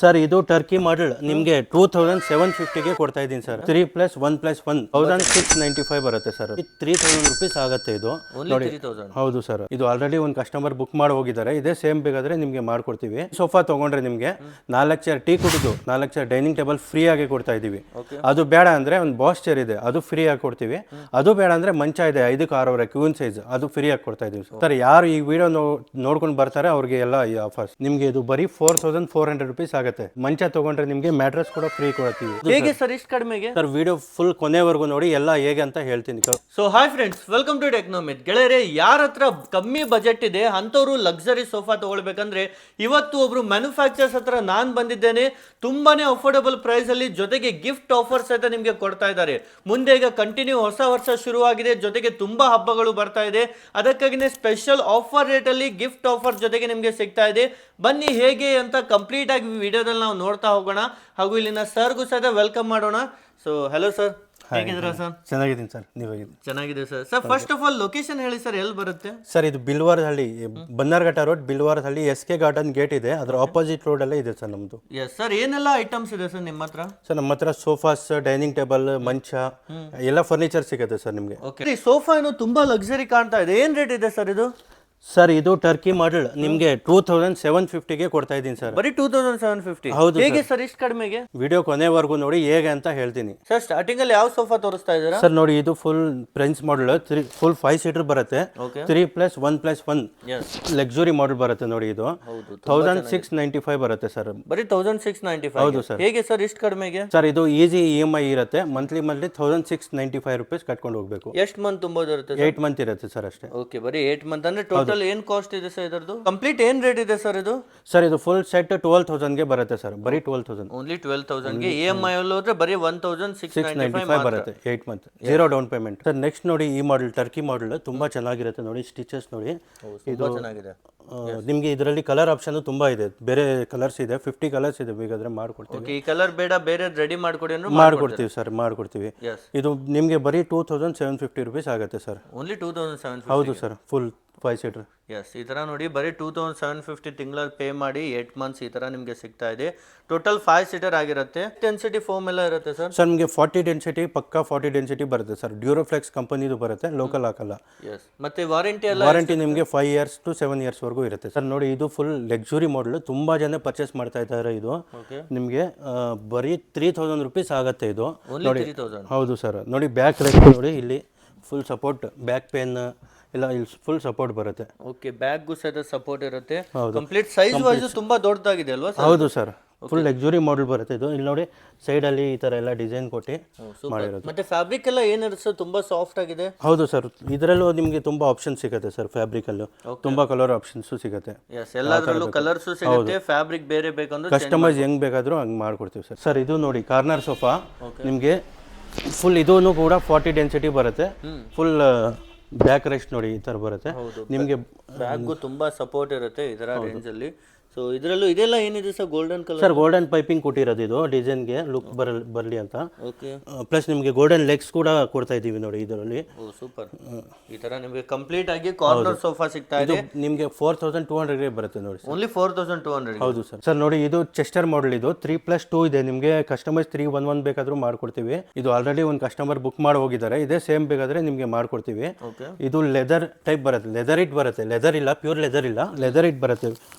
Sir ಇದು Turkey ಮಾಡಲ್ ನಿಮಗೆ 2750 ಗೆ ಕೊಡ್ತಾ ಇದ್ದೀನಿ ಸರ್. 3+1+1 1695 ಬರುತ್ತೆ ಸರ್. 3000 ರುಪೀಸ್ ಆಗುತ್ತೆ ಇದು ನೋಡಿ. ಹೌದು ಸರ್, ಇದು ಆಲ್ರೆಡಿ ಒಂದು ಕಸ್ಟಮರ್ ಬುಕ್ ಮಾಡಿ ಹೋಗಿದ್ದಾರೆ. ಇದೇ ಸೇಮ್ ಬೇಕಾದ್ರೆ ನಿಮಗೆ ಮಾಡ್ಕೊಡ್ತೀವಿ. ಸೋಫಾ ತಗೊಂಡ್ರೆ ನಿಮಗೆ 4 ಚೇರ್ ಟೀ ಕುಡಿದು 4 ಚೇರ್ ಡೈನಿಂಗ್ ಟೇಬಲ್ ಫ್ರೀ ಆಗಿ ಕೊಡ್ತಾ ಇದೀವಿ. ಅದು ಬೇಡ ಅಂದ್ರೆ ಒಂದು ಬಾಸ್ ಚೇರ್ ಇದೆ, ಅದು ಫ್ರೀ ಆಗಿ ಕೊಡ್ತೀವಿ. ಅದು ಬೇಡ ಅಂದ್ರೆ ಮಂಚ ಇದೆ 5-6 ಕ್ಯೂನ್ ಸೈಜ್, ಅದು ಫ್ರೀ ಆಗಿ ಕೊಡ್ತಾ ಇದೀವಿ ಸರ್. ಯಾರು ಈ ವಿಡಿಯೋ ನೋಡ್ಕೊಂಡು ಬರ್ತಾರೆ ಅವ್ರಿಗೆ ಎಲ್ಲ ಈ ಆಫರ್ಸ್. ನಿಮಗೆ ಇದು ಬರೀ 4400 ರುಪೀಸ್ ಆಗುತ್ತೆ. ಮಂಚ ತಗೊಂಡ್ರೆ ನಿಮಗೆ ಮ್ಯಾಟ್ರೆಸ್ ಕೂಡ ಫ್ರೀ ಕೊಡ್ತೀವಿ. ಹೇಗೆ ಸರ್ ಇಷ್ಟು ಕಡಿಮೆಗೆ? ಸರ್ ವಿಡಿಯೋ ಫುಲ್ ಕೊನೆವರೆಗೂ ನೋಡಿ, ಎಲ್ಲ ಹೇಗೆ ಅಂತ ಹೇಳ್ತೀನಿ. So hi friends, welcome to Technomith. ಗೆಳೆಯರೆ, ಯಾರ ಹತ್ರ ಕಮ್ಮಿ ಬಜೆಟ್ ಇದೆ ಅಂಥವ್ರು ಲಕ್ಸರಿ ಸೋಫಾ ತಗೊಳ್ಬೇಕಂದ್ರೆ ಇವತ್ತು ಒಬ್ರು ಮ್ಯಾನುಫ್ಯಾಕ್ಚರ್ಸ್ ಹತ್ರ ನಾನು ಬಂದಿದ್ದೇನೆ. ತುಂಬಾನೇ ಅಫೋರ್ಡಬಲ್ ಪ್ರೈಸ್ ಅಲ್ಲಿ, ಜೊತೆಗೆ ಗಿಫ್ಟ್ ಆಫರ್ಸ್ ಸಹಿತ ನಿಮಗೆ ಕೊಡ್ತಾ ಇದ್ದಾರೆ. ಮುಂದೆ ಈಗ ಕಂಟಿನ್ಯೂ ಹೊಸ ವರ್ಷ ಶುರುವಾಗಿದೆ, ಜೊತೆಗೆ ತುಂಬಾ ಹಬ್ಬಗಳು ಬರ್ತಾ ಇದೆ. ಅದಕ್ಕಾಗಿನೇ ಸ್ಪೆಷಲ್ ಆಫರ್ ರೇಟ್ ಅಲ್ಲಿ ಗಿಫ್ಟ್ ಆಫರ್ ಜೊತೆಗೆ ನಿಮಗೆ ಸಿಗ್ತಾ ಇದೆ. ಬನ್ನಿ ಹೇಗೆ ಅಂತ ಕಂಪ್ಲೀಟ್ ಆಗಿ ವಿಡಿಯೋದಲ್ಲಿ ನಾವು ನೋಡ್ತಾ ಹೋಗೋಣ. ಹಾಗೂ ಇಲ್ಲಿನ ಸರ್ಗೂ ಸಹಿತ ವೆಲ್ಕಮ್ ಮಾಡೋಣ. ಸೊ ಹಲೋ ಸರ್, ಹೇಗಿದ್ದೀರಾ ಸರ್? ಚೆನ್ನಾಗಿದ್ದೀನಿ ಸರ್, ನೀವು ಹೇಗಿದ್ದೀರಿ? ಚೆನ್ನಾಗಿದೆ sir. Sir first of all location ಹೇಳಿ ಸರ್, ಎಲ್ಲಿ ಬರುತ್ತೆ? ಸರ್ ಇದು ಬಿಲ್ವಾರಹಳ್ಳಿ, Bannerghatta road, ಬಿಲ್ವಾರಹಳ್ಳಿ. SK garden gate ಇದೆ, ಅದರ ಆಪೋಸಿಟ್ ರೋಡ್ ಅಲ್ಲೇ ಇದೆ ಸರ್ ನಮ್ದು. ಎಸ್ ಸರ್, ಏನೆಲ್ಲ ಐಟಮ್ಸ್ ಇದೆ ಸರ್ ನಿಮ್ಮ ಹತ್ರ? ಸರ್ ನಮ್ಮ ಹತ್ರ ಸೋಫಾಸ್, ಡೈನಿಂಗ್ ಟೇಬಲ್, ಮಂಚ ಎಲ್ಲ ಫರ್ನಿಚರ್ ಸಿಗುತ್ತೆ ಸರ್ ನಿಮಗೆ. ಓಕೆ, ಸೋಫಾ ಏನು ತುಂಬಾ ಲಕ್ಸರಿ ಕಾಣ್ತಾ ಇದೆ. ಏನ್ ರೇಟ್ ಇದೆ ಸರ್ ಇದು? ಸರ್ ಇದು ಟರ್ಕಿ ಮಾಡಲ್ ನಿಮಗೆ 2750 ಗೆ ಕೊಡ್ತಾ ಇದ್ದೀನಿ ಸರ್. ಬರೀ 2750? ಹೌದು. ಹೇಗೆ ಸರ್ ಇಷ್ಟು ಕಡಿಮೆಗೆ? ವಿಡಿಯೋ ಕೊನೆವರೆಗೂ ನೋಡಿ ಹೇಗೆ ಅಂತ ಹೇಳ್ತೀನಿ. ಸರ್ ಸ್ಟಾರ್ಟಿಂಗ್ ಅಲ್ಲಿ ಯಾವ ಸೋಫಾ ತೋರಿಸ್ತಾ ಇದ್ದೀರಾ? ಸರ್ ನೋಡಿ, ಇದು ಫುಲ್ ಪ್ರಿನ್ಸ್ ಮಾಡಲ್, ಫುಲ್ 5 ಸೀಟರ್ ಬರುತ್ತೆ. 3+1+1 ಲಕ್ಸುರಿ ಮಾಡಲ್ ಬರುತ್ತೆ ನೋಡಿ. ಇದು 1695 ಬರುತ್ತೆ ಸರ್. ಬರೀ 1695? ಹೌದು ಸರ್. ಹೇಗೆ ಸರ್ ಇಷ್ಟು ಕಡಿಮೆಗೆ? ಸರ್ ಇದು ಈಸಿ EMI ಇರುತ್ತೆ. ಮಂತ್ಲಿ 1695 ರುಪೀಸ್ ಕಟ್ಕೊಂಡು ಹೋಗ್ಬೇಕು. ಎಷ್ಟು ಮಂತ್ ತುಂಬೋದಿರುತ್ತೆ? 8 ಮಂತ್ ಇರುತ್ತೆ ಸರ್ ಅಷ್ಟೇ. ಓಕೆ, ಬರೀ 8 ಮಂತ್ ಅಂದ್ರೆ ಟೋಟಲ್ ಏನ್ ಕಾಸ್ಟ್ ಇದೆ ಸರ್ ಇದರದು? ಕಂಪ್ಲೀಟ್ ಏನ್ ರೇಟ್ ಇದೆ ಸರ್ ಇದು? ಸರ್ ಇದು ಫುಲ್ ಸೆಟ್ 12,000 ಗೆ ಬರುತ್ತೆ ಸರ್. ಬರೀ 12,000 ಓನ್ಲಿ 12,000 ಗೆ. EMI ಅಲ್ಲಿ ಹೋದ್ರೆ ಬರೀ 1695 ಬರುತ್ತೆ. 8 month, 0 down payment. Sir next ನೋಡಿ, ಈ ಮಾಡಲ್ ಟರ್ಕಿ ಮಾಡಲ್ ತುಂಬಾ ಚೆನ್ನಾಗಿರುತ್ತೆ ನೋಡಿ. ಸ್ಟಿಚಸ್ ನೋಡಿ, ಇದು ಚೆನ್ನಾಗಿದೆ. ನಿಮಗೆ ಇದರಲ್ಲಿ ಕಲರ್ ಆಪ್ಷನ್ ತುಂಬಾ ಇದೆ, ಬೇರೆ ಕಲರ್ಸ್ ಇದೆ, 50 ಕಲರ್ಸ್ ಇದೆ. ಬೇಕಾದ್ರೆ ಮಾಡ್ಕೊಡ್ತೀವಿ. ಈ ಕಲರ್ ಬೇಡ, ಬೇರೆ ರೆಡಿ ಮಾಡ್ಕೊಡಿ ಅಂದ್ರೆ ಮಾಡ್ಕೊಡ್ತೀವಿ ಸರ್, ಮಾಡ್ಕೊಡ್ತೀವಿ. ಇದು ನಿಮಗೆ ಬರೀ 2750 ರುಪೀಸ್ ಆಗುತ್ತೆ ಸರ್. ಓನ್ಲಿ 2750? ಹೌದು ಸರ್, ಫುಲ್ 5 ಸೀಟರ್. ಎಸ್, ಈ ಥರ ನೋಡಿ ಬರೀ 2750 ತಿಂಗಳಲ್ಲಿ ಪೇ ಮಾಡಿ 8 ಮಂತ್ಸ್ ಈ ಥರ ನಿಮಗೆ ಸಿಗ್ತಾ ಇದೆ. ಟೋಟಲ್ 5 ಸೀಟರ್ ಆಗಿರುತ್ತೆ. ಡೆನ್ಸಿಟಿ ಫೋಮ್ ಎಲ್ಲ ಇರುತ್ತೆ ಸರ್. ಸರ್ ನಿಮಗೆ 40 ಡೆನ್ಸಿಟಿ, ಪಕ್ಕಾ 40 ಡೆನ್ಸಿಟಿ ಬರುತ್ತೆ ಸರ್. ಡ್ಯೂರೋಫ್ಲೆಕ್ಸ್ ಕಂಪನಿದು ಬರುತ್ತೆ, ಲೋಕಲ್ ಹಾಕಲ್ಲ. ಎಸ್, ಮತ್ತೆ ವಾರಂಟಿ ಎಲ್ಲ? ವಾರಂಟಿ ನಿಮಗೆ 5 ಇಯರ್ಸ್ to 7 ಇಯರ್ಸ್ ವರೆಗೂ ಇರುತ್ತೆ ಸರ್. ನೋಡಿ ಇದು ಫುಲ್ ಲಕ್ಸುರಿ ಮಾಡಲ್, ತುಂಬಾ ಜನ ಪರ್ಚೇಸ್ ಮಾಡ್ತಾ ಇದ್ದಾರೆ. ಇದು ನಿಮಗೆ ಬರೀ 3000 ರುಪೀಸ್ ಆಗುತ್ತೆ ಇದು ನೋಡಿ. ಹೌದು ಸರ್. ನೋಡಿ ಬ್ಯಾಕ್ ರೆಸ್ಟ್ ನೋಡಿ, ಇಲ್ಲಿ ಫುಲ್ ಸಪೋರ್ಟ್, ಬ್ಯಾಕ್ ಪೇನ್ ಎಲ್ಲ ಇಲ್ಲಿ ಫುಲ್ ಸಪೋರ್ಟ್ ಬರುತ್ತೆ. ಓಕೆ, ಬ್ಯಾಗ್ಗೂ ಸಹ ಸಪೋರ್ಟ್ ಇರುತ್ತೆ. ಕಂಪ್ಲೀಟ್ ಸೈಜ್ ವೈಸ್ ತುಂಬಾ ದೊಡ್ಡದಾಗಿದೆ ಅಲ್ವಾ ಸರ್? ಹೌದು ಸರ್, ಫುಲ್ ಲಕ್ಸುರಿ ಮಾಡಲ್ ಬರುತ್ತೆ ಇದು. ಇಲ್ಲಿ ನೋಡಿ ಸೈಡ್ ಅಲ್ಲಿ ಈ ತರ ಎಲ್ಲ ಡಿಸೈನ್ ಕೊಟ್ಟು ಮಾಡಿರೋದು. ಮತ್ತೆ ಫ್ಯಾಬ್ರಿಕ್ ಎಲ್ಲ ಏನಿರುತ್ತೆ? ತುಂಬಾ ಸಾಫ್ಟ್ ಆಗಿದೆ. ಹೌದು ಸರ್, ಇದರಲ್ಲೂ ನಿಮಗೆ ತುಂಬಾ ಆಪ್ಷನ್ ಸಿಗುತ್ತೆ ಸರ್. ಫ್ಯಾಬ್ರಿಕ್ ಅಲ್ಲೂ ತುಂಬಾ ಕಲರ್ ಆಪ್ಷನ್ಸ್ ಸಿಗುತ್ತೆ. ಎಸ್, ಎಲ್ಲದರಲ್ಲೂ ಕಲರ್ಸ್ ಸಿಗುತ್ತೆ. ಫ್ಯಾಬ್ರಿಕ್ ಬೇರೆ ಬೇಕಂದ್ರೆ ಕಸ್ಟಮೈಸ್ ಹೆಂಗ್ ಬೇಕಾದ್ರೂ ಹಂಗ್ ಮಾಡ್ಕೊಡ್ತೀವಿ ಸರ್. ಸರ್ ಇದು ನೋಡಿ ಕಾರ್ನರ್ ಸೋಫಾ ನಿಮಗೆ ಫುಲ್, ಇದೂ ಕೂಡ 40 ಡೆನ್ಸಿಟಿ ಬರುತ್ತೆ. ಫುಲ್ ಬ್ಯಾಕ್ ರೆಸ್ಟ್ ನೋಡಿ ಈ ತರ ಬರುತ್ತೆ ನಿಮಗೆ. ಬ್ಯಾಗ್ಗೂ ತುಂಬಾ ಸಪೋರ್ಟ್ ಇರುತ್ತೆ ಇದರ ರೇಂಜ್ ಅಲ್ಲಿ. ಸೊ ಇದರಲ್ಲೂ ಇದೆಲ್ಲ ಏನಿದೆ sir? Golden colour sir, golden piping ಕೊಟ್ಟಿರೋದು ಇದು ಡಿಸೈನ್ಗೆ ಲುಕ್ ಬರಲಿ ಅಂತ. ಓಕೆ, ಪ್ಲಸ್ ನಿಮಗೆ ಗೋಲ್ಡನ್ ಲೆಗ್ಸ್ ಕೂಡ ಕೊಡ್ತಾ ಇದೀವಿ ನೋಡಿ ಇದರಲ್ಲಿ. ಓ ಸೂಪರ್. ಈ ತರ ನಿಮಗೆ ಕಂಪ್ಲೀಟ್ ಆಗಿ ಕಾರ್ನರ್ ಸೋಫಾ ಸಿಗ್ತಾ ಇದೆ. ನಿಮಗೆ 4200 ಗೆ ಬರುತ್ತೆ ನೋಡಿ. ಓನ್ಲಿ 4200? ಹೌದು ಸರ್. ಸರ್ ನೋಡಿ, ಇದು ಚೆಸ್ಟರ್ ಮಾಡಲ್, ಇದು 3+2 ಇದೆ. ನಿಮಗೆ ಕಸ್ಟಮೈಸ್ 311 ಬೇಕಾದ್ರೂ ಮಾಡ್ಕೊಡ್ತೀವಿ. ಇದು ಆಲ್ರೆಡಿ ಒಂದು ಕಸ್ಟಮರ್ ಬುಕ್ ಮಾಡಿ ಹೋಗಿದ್ದಾರೆ. ಇದೇ ಸೇಮ್ ಬೇಕಾದ್ರೆ ನಿಮಗೆ ಮಾಡ್ಕೊಡ್ತೀವಿ. ಇದು ಲೆದರ್ ಟೈಪ್ ಬರುತ್ತೆ, ಲೆದರ್ ಇಟ್ ಬರುತ್ತೆ. ಲೆದರ್ ಇಲ್ಲ, ಪ್ಯೂರ್ ಲೆದರ್ ಇಲ್ಲ, ಲೆದರ್ ಇಟ್ ಬರುತ್ತೆ.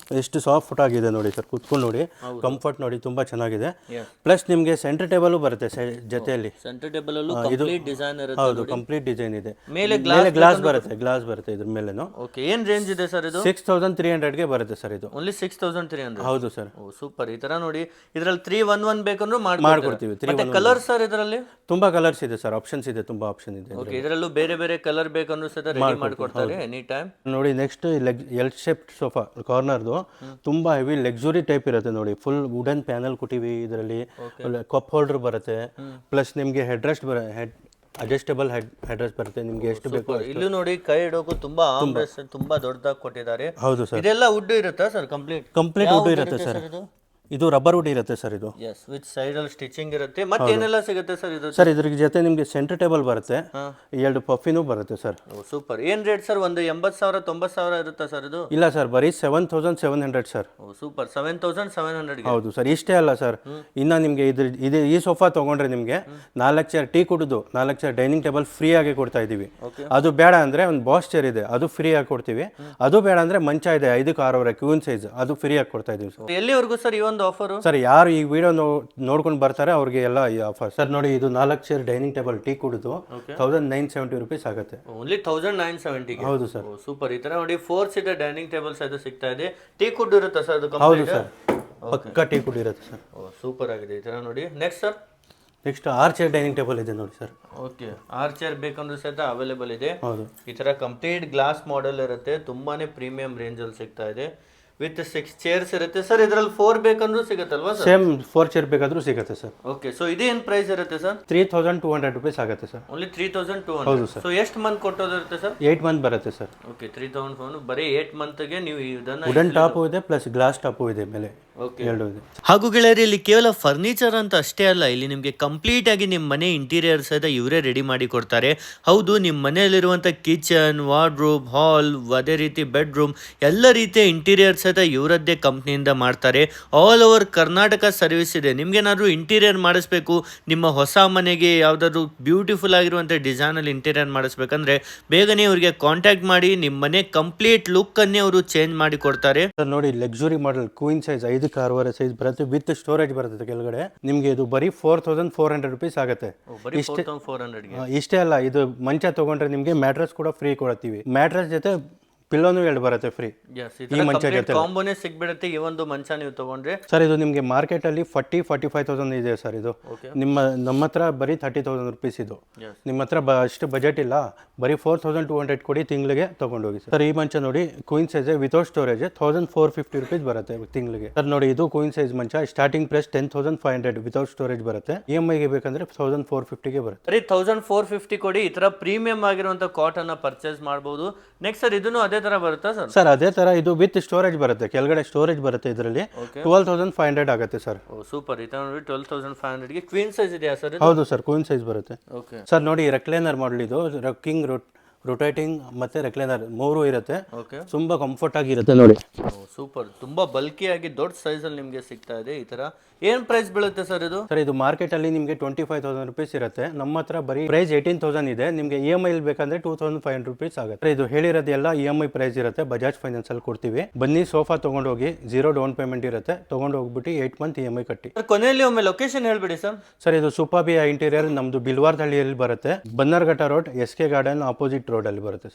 ಎಷ್ಟು ಸಾಫ್ಟ್ ಆಗಿದೆ ನೋಡಿ ಸರ್, ಕುತ್ಕೊಂಡು ನೋಡಿ, ಕಂಫರ್ಟ್ ನೋಡಿ, ತುಂಬಾ ಚೆನ್ನಾಗಿದೆ. ಪ್ಲಸ್ ನಿಮಗೆ ಸೆಂಟರ್ ಟೇಬಲ್ ಬರುತ್ತೆ ಜೊತೆಯಲ್ಲಿ. ಸೆಂಟರ್ ಟೇಬಲ್ ಅಲ್ಲೂ ಕಂಪ್ಲೀಟ್ ಡಿಸೈನ್ ಇರುತ್ತೆ. ಹೌದು, ಕಂಪ್ಲೀಟ್ ಡಿಸೈನ್ ಇದೆ. ಮೇಲೆ ಗ್ಲಾಸ್ ಬರುತ್ತೆ ಇದ್ರ ಮೇಲೆನು. ಓಕೆ, ಏನ್ ರೇಂಜ್ ಇದೆ ಸರ್ ಇದು? 6300 ಗೆ ಬರುತ್ತೆ ಸರ್ ಇದು. ಓನ್ಲಿ 6300? ಹೌದು ಸರ್. ಓ ಸೂಪರ್. ಈ ತರ ನೋಡಿ, ಇದರಲ್ಲಿ 311 ಬೇಕಂದ್ರೂ ಮಾಡ್ಕೊಡ್ತೀವಿ. 311 ಕಲರ್ ಸರ್ ಇದರಲ್ಲಿ ತುಂಬಾ ಕಲರ್ಸ್ ಇದೆ ಸರ್, ಆಪ್ಷನ್ಸ್ ಇದೆ, ತುಂಬಾ ಆಪ್ಷನ್ ಇದೆ. ಓಕೆ, ಇದರಲ್ಲೂ ಬೇರೆ ಬೇರೆ ಕಲರ್ ಬೇಕಂದ್ರೂ ಸಹ ರೆಡಿ ಮಾಡ್ಕೊಡ್ತಾರೆ ಎನಿ ಟೈಮ್. ನೋಡಿ ನೆಕ್ಸ್ಟ್ ಎಲ್ ಶೇಪ್ ಸೋಫಾ ಕಾರ್ನರ್ದು ತುಂಬಾ ಹೆವಿ ಲಕ್ಸುರಿ ಟೈಪ್ ಇರುತ್ತೆ ನೋಡಿ. ಫುಲ್ ವುಡನ್ ಪ್ಯಾನಲ್ ಕೊಟ್ಟಿವಿ ಇದರಲ್ಲಿ. ಕಪ್ ಹೋಲ್ಡರ್ ಬರುತ್ತೆ. ಪ್ಲಸ್ ನಿಮಗೆ head rest adjustable head rest ಬರುತ್ತೆ ನಿಮಗೆ ಎಷ್ಟು ಬೇಕು. ಇಲ್ಲೂ ನೋಡಿ ಕೈ ಇಡೋಕು ತುಂಬಾ ತುಂಬಾ ದೊಡ್ಡದಾಗಿ ಕೊಟ್ಟಿದ್ದಾರೆ. ಹೌದು ಸರ್. ಇದೆಲ್ಲ ವುಡ್ ಇರುತ್ತಾ ಸರ್? ಕಂಪ್ಲೀಟ್ ವುಡ್ ಇರುತ್ತೆ ಸರ್. ಇದು ರಬ್ಬರ್ ವುಡ್ ಇರುತ್ತೆ ಸರ್ ಇದು. ಎಸ್, ವಿತ್ ಸೈಡ್ ಅಲ್ಲಿ ಸ್ಟಿಚಿಂಗ್ ಇರುತ್ತೆ. ಮತ್ತೆ ಏನೆಲ್ಲ ಸಿಗುತ್ತೆ ಸರ್ ಇದು? ಸರ್ ಇದ್ರ ಜೊತೆ ನಿಮಗೆ ಸೆಂಟರ್ ಟೇಬಲ್ ಬರುತ್ತೆ, 2 ಪಫಿನೂ ಬರುತ್ತೆ ಸರ್. ಸೂಪರ್. ಏನ್ ರೇಟ್ ಸರ್? ಒಂದು 80,000 90,000 ಇರುತ್ತಾ ಸರ್ ಇದು? ಇಲ್ಲ ಸರ್, ಬರೀ 7,700 ಸರ್. ಸೂಪರ್, 7,700. ಹೌದು ಸರ್. ಇಷ್ಟೇ ಅಲ್ಲ ಸರ್, ಇನ್ನ ನಿಮಗೆ ಇದು ಈ ಸೋಫಾ ತಗೊಂಡ್ರೆ ನಿಮಗೆ 4 ಚೇರ್ ಟೀ ಕುಡಿದು 4 ಚೇರ್ ಡೈನಿಂಗ್ ಟೇಬಲ್ ಫ್ರೀ ಆಗಿ ಕೊಡ್ತಾ ಇದೀವಿ. ಅದು ಬೇಡ ಅಂದ್ರೆ ಒಂದು ಬಾಸ್ ಚೇರ್ ಇದೆ, ಅದು ಫ್ರೀ ಆಗಿ ಕೊಡ್ತೀವಿ. ಅದು ಬೇಡ ಅಂದ್ರೆ ಮಂಚ ಇದೆ 5-6 ಕ್ವೀನ್ ಸೈಜ್, ಅದು ಫ್ರೀ ಆಗಿ ಕೊಡ್ತಾ ಇದೀವಿ ಸರ್. ಎಲ್ಲಿವರೆಗೂ ಸರ್ ಈ ಒಂದು ಆಫರ್? ಸರ್ ಯಾರು ಈ ವಿಡಿಯೋ ನೋಡ್ಕೊಂಡು ಬರ್ತಾರೆ ಅವ್ರಿಗೆ ಎಲ್ಲ ಈ ಆಫರ್ ಸರ್. ನೋಡಿ, ಇದು 4 ಚೇರ್ ಡೈನಿಂಗ್ ಟೇಬಲ್ ಟೀ ಕುಡಿದು 1,970 rupees ಆಗುತ್ತೆ. ಓನ್ಲಿ 1,970. ಹೌದು ಸರ್. ಸೂಪರ್. ಈ ತರ ನೋಡಿ 4 ಸೀಟರ್ ಡೈನಿಂಗ್ ಟೇಬಲ್ಸ್ ಅದು ಸಿಗ್ತಾ ಇದೆ. ಟೀ ಕುಡ್ ಇರುತ್ತೆ ಸರ್ ಅದು? ಹೌದು ಸರ್, ಪಕ್ಕ ಟೀ ಕುಡ್ ಇರುತ್ತೆ ಸರ್. ಸೂಪರ್ ಆಗಿದೆ. ಈ ತರ ನೋಡಿ. Next sir? Next 6 chair dining table ಇದೆ ನೋಡಿ ಸರ್. ಓಕೆ, 6 ಚೇರ್ ಬೇಕಂದ್ರೂ ಸಹಿತ ಅವೈಲೇಬಲ್ ಇದೆ. ಹೌದು. ಈ ತರ ಕಂಪ್ಲೀಟ್ ಗ್ಲಾಸ್ ಮಾಡೆಲ್ ಇರುತ್ತೆ, ತುಂಬಾನೇ ಪ್ರೀಮಿಯಂ ರೇಂಜ್ ಅಲ್ಲಿ ಸಿಗ್ತಾ ಇದೆ. ವಿತ್ 6 ಚೇರ್ಸ್ ಇರುತ್ತೆ ಸರ್. ಇದರಲ್ಲಿ 4 ಬೇಕಂದ್ರೂ ಸಿಗುತ್ತಲ್ವಾ ಸರ್? ಸೇಮ್ 4 ಚೇರ್ ಬೇಕಾದ್ರೂ ಸಿಗುತ್ತೆ ಸರ್. ಓಕೆ, ಸೊ ಇದೇನ್ ಪ್ರೈಸ್ ಇರುತ್ತೆ ಸರ್? 3,200 rupees ಆಗುತ್ತೆ ಸರ್. ಓನ್ಲಿ 3,200. ಹೌದು ಸರ್. ಸೊ ಎಷ್ಟು ಮಂತ್ ಕೊಟ್ಟೋದಿರುತ್ತೆ ಸರ್? 8 ಮಂತ್ ಬರುತ್ತೆ ಸರ್. ಓಕೆ, 3,400 ಬರೀ 8 ಮಂತ್ಗೆ ನೀವು ಇದನ್ನ ವುಡನ್ ಟಾಪು ಇದೆ ಪ್ಲಸ್ ಗ್ಲಾಸ್ ಟಾಪು ಇದೆ ಮೇಲೆ. ಓಕೆ, ಎರಡು ಇದೆ. ಹಾಗೂ ಗೆಳೆಯರಿ, ಇಲ್ಲಿ ಕೇವಲ ಫರ್ನಿಚರ್ ಅಂತ ಅಷ್ಟೇ ಅಲ್ಲ, ಇಲ್ಲಿ ನಿಮಗೆ ಕಂಪ್ಲೀಟ್ ಆಗಿ ನಿಮ್ಮ ಮನೆ ಇಂಟೀರಿಯರ್ ಸಹಿತ ಇವರೇ ರೆಡಿ ಮಾಡಿ ಕೊಡ್ತಾರೆ. ಹೌದು, ನಿಮ್ಮ ಮನೆಯಲ್ಲಿರುವಂಥ ಕಿಚನ್, ವಾರ್ಡ್ರೋಬ್, ಹಾಲ್, ಅದೇ ರೀತಿ ಬೆಡ್ರೂಮ್ ಎಲ್ಲ ರೀತಿಯ ಇಂಟೀರಿಯರ್ ಸಹಿತ ಇವರದ್ದೇ ಕಂಪ್ನಿಯಿಂದ ಮಾಡ್ತಾರೆ. ಆಲ್ ಓವರ್ ಕರ್ನಾಟಕ ಸರ್ವಿಸ್ ಇದೆ. ನಿಮ್ಗೇನಾದ್ರು ಇಂಟೀರಿಯರ್ ಮಾಡಿಸ್ಬೇಕು, ನಿಮ್ಮ ಹೊಸ ಮನೆಗೆ ಯಾವುದಾದ್ರು ಬ್ಯೂಟಿಫುಲ್ ಆಗಿರುವಂಥ ಡಿಸೈನಲ್ಲಿ ಇಂಟೀರಿಯರ್ ಮಾಡಿಸ್ಬೇಕಂದ್ರೆ ಬೇಗನೆ ಇವರಿಗೆ ಕಾಂಟ್ಯಾಕ್ಟ್ ಮಾಡಿ ನಿಮ್ಮ ಮನೆ ಕಂಪ್ಲೀಟ್ ಲುಕ್ ಅನ್ನೇ ಅವರು ಚೇಂಜ್ ಮಾಡಿ ಕೊಡ್ತಾರೆ. ಸರ್ ನೋಡಿ, luxury model queen size 5-6 size ಬರುತ್ತೆ, ವಿತ್ ಸ್ಟೋರೇಜ್ ಬರುತ್ತೆ ಕೆಳಗಡೆ. ನಿಮಗೆ ಇದು ಬರೀ 4,400 rupees ಆಗುತ್ತೆ. ಇಷ್ಟೇ ಅಲ್ಲ, ಇದು ಮಂಚ ತಗೊಂಡ್ರೆ ನಿಮಗೆ ಮ್ಯಾಟ್ರೆಸ್ ಕೂಡ ಫ್ರೀ ಕೊಡ್ತೀವಿ. ಮ್ಯಾಟ್ರೆಸ್ ಜೊತೆ ಪಿಲ್ಲೋನು 2 ಬರುತ್ತೆ ಫ್ರೀ. ಈ ಮಂಚ ಜೊತೆ ಕಾಂಬೋನೇ ಸಿಗ್ಬಿಡುತ್ತೆ ಈ ಒಂದು ಮಂಚ ನೀವು ತಗೊಂಡ್ರೆ. ಸರ್ ಇದು ನಿಮಗೆ ಮಾರ್ಕೆಟ್ ಅಲ್ಲಿ 45,000 ಇದೆ ಸರ್. ಇದು ನಮ್ಮ ಹತ್ರ ಬರೀ 30,000 rupees ಇದು. ನಿಮ್ಮ ಹತ್ರ ಅಷ್ಟು ಬಜೆಟ್ ಇಲ್ಲ, ಬರೀ 4,200 ಕೊಡಿ, ತಿಂಗಳಿಗೆ ತಗೊಂಡೋಗಿ ಸರ್. ಈ ಮಂಚ ನೋಡಿ, queen size without storage 1,450 rupees ಬರುತ್ತೆ ತಿಂಗಳಿಗೆ. ಸರ್ ನೋಡಿ, ಇದು ಕ್ವೀನ್ ಸೈಜ್ ಮಂಚ, ಸ್ಟಾರ್ಟಿಂಗ್ ಪ್ರೈಸ್ 10,500 ವಿತೌಟ್ ಸ್ಟೋರೇಜ್ ಬರುತ್ತೆ. EMI ಗೆ ಬೇಕಂದ್ರೆ 1,450 ಬರುತ್ತೆ. ಬರೀ 1,450 ಕೊಡಿ ಈ ತರ ಪ್ರೀಮಿಯಂ ಆಗಿರುವಂತ ಕಾಟನ್ ಪರ್ಚೇಸ್ ಮಾಡಬಹುದು. ನೆಕ್ಸ್ಟ್ ಸರ್, ಇದನ್ನು ಅದೇ ತರ ಬರುತ್ತಾ ಸರ್? ಸರ್ ಅದೇ ತರ ಇದು ವಿತ್ ಸ್ಟೋರೇಜ್ ಬರುತ್ತೆ, ಕೆಳಗಡೆ ಸ್ಟೋರೇಜ್ ಬರುತ್ತೆ. ಇದರಲ್ಲಿ 12,500 ಆಗುತ್ತೆ ಸರ್. ಸೂಪರ್. ಈ ತರ ನೋಡಿ 12,500 ಗೆ ಕ್ವೀನ್ ಸೈಜ್ ಇದೆಯಾ ಸರ್? ಹೌದು ಸರ್, ಕ್ವೀನ್ ಸೈಜ್ ಬರುತ್ತೆ. ಓಕೆ ಸರ್ ನೋಡಿ, ರೆಕ್ಲೈನರ್ ಮಾಡಲ್ ಇದು. ರೊಕ್ಕಿಂಗ್, ರೊಟೇಟಿಂಗ್ ಮತ್ತೆ ರೆಕ್ಲೈನರ್ 3 ಇರುತ್ತೆ. ತುಂಬಾ ಕಂಫರ್ಟ್ ಆಗಿರುತ್ತೆ ನೋಡಿ. ಸೂಪರ್. ತುಂಬಾ ಬಲ್ಕಿ ಆಗಿ ದೊಡ್ಡ ಸೈಜ್ ಅಲ್ಲಿ ನಿಮಗೆ ಸಿಗ್ತಾ ಇದೆ. ಈ ತರ ಏನ್ ಪ್ರೈಸ್ ಬೀಳುತ್ತೆ ಸರ್ ಇದು? ಸರ್ ಇದು ಮಾರ್ಕೆಟ್ ಅಲ್ಲಿ ನಿಮಗೆ 25,000 rupees ಇರುತ್ತೆ. ನಮ್ಮ ಹತ್ರ ಬರೀ ಪ್ರೈಸ್ 18,000 ಇದೆ. ನಿಮಗೆ EMI ಬೇಕಂದ್ರೆ 2,500 rupees ಆಗುತ್ತೆ. ಇದು ಹೇಳಿರೋದೆಲ್ಲ EMI ಪ್ರೈಸ್ ಇರುತ್ತೆ, ಬಜಾಜ್ ಫೈನಾನ್ಸ್ ಅಲ್ಲಿ ಕೊಡ್ತೀವಿ. ಬನ್ನಿ, ಸೋಫಾ ತಗೊಂಡು ಹೋಗಿ, 0 ಡೌನ್ ಪೇಮೆಂಟ್ ಇರುತ್ತೆ. ತಗೊಂಡು ಹೋಗ್ಬಿಟ್ಟು 8 ಮಂತ್ EMI ಕಟ್ಟಿ. ಕೊನೆಯಲ್ಲಿ ಒಮ್ಮೆ ಲೊಕೇಶನ್ ಹೇಳ್ಬಿಡಿ ಸರ್. ಸರ್ ಇದು ಸೂಪರ್ಬಿಯಾ ಇಂಟೀರಿಯರ್ ನಮ್ದು ಬಿಲ್ವಾರ್ದಹಳ್ಳಿಯಲ್ಲಿ ಬರುತ್ತೆ. Bannerghatta road, SK garden opposite road ಅಲ್ಲಿ ಬರುತ್ತೆ.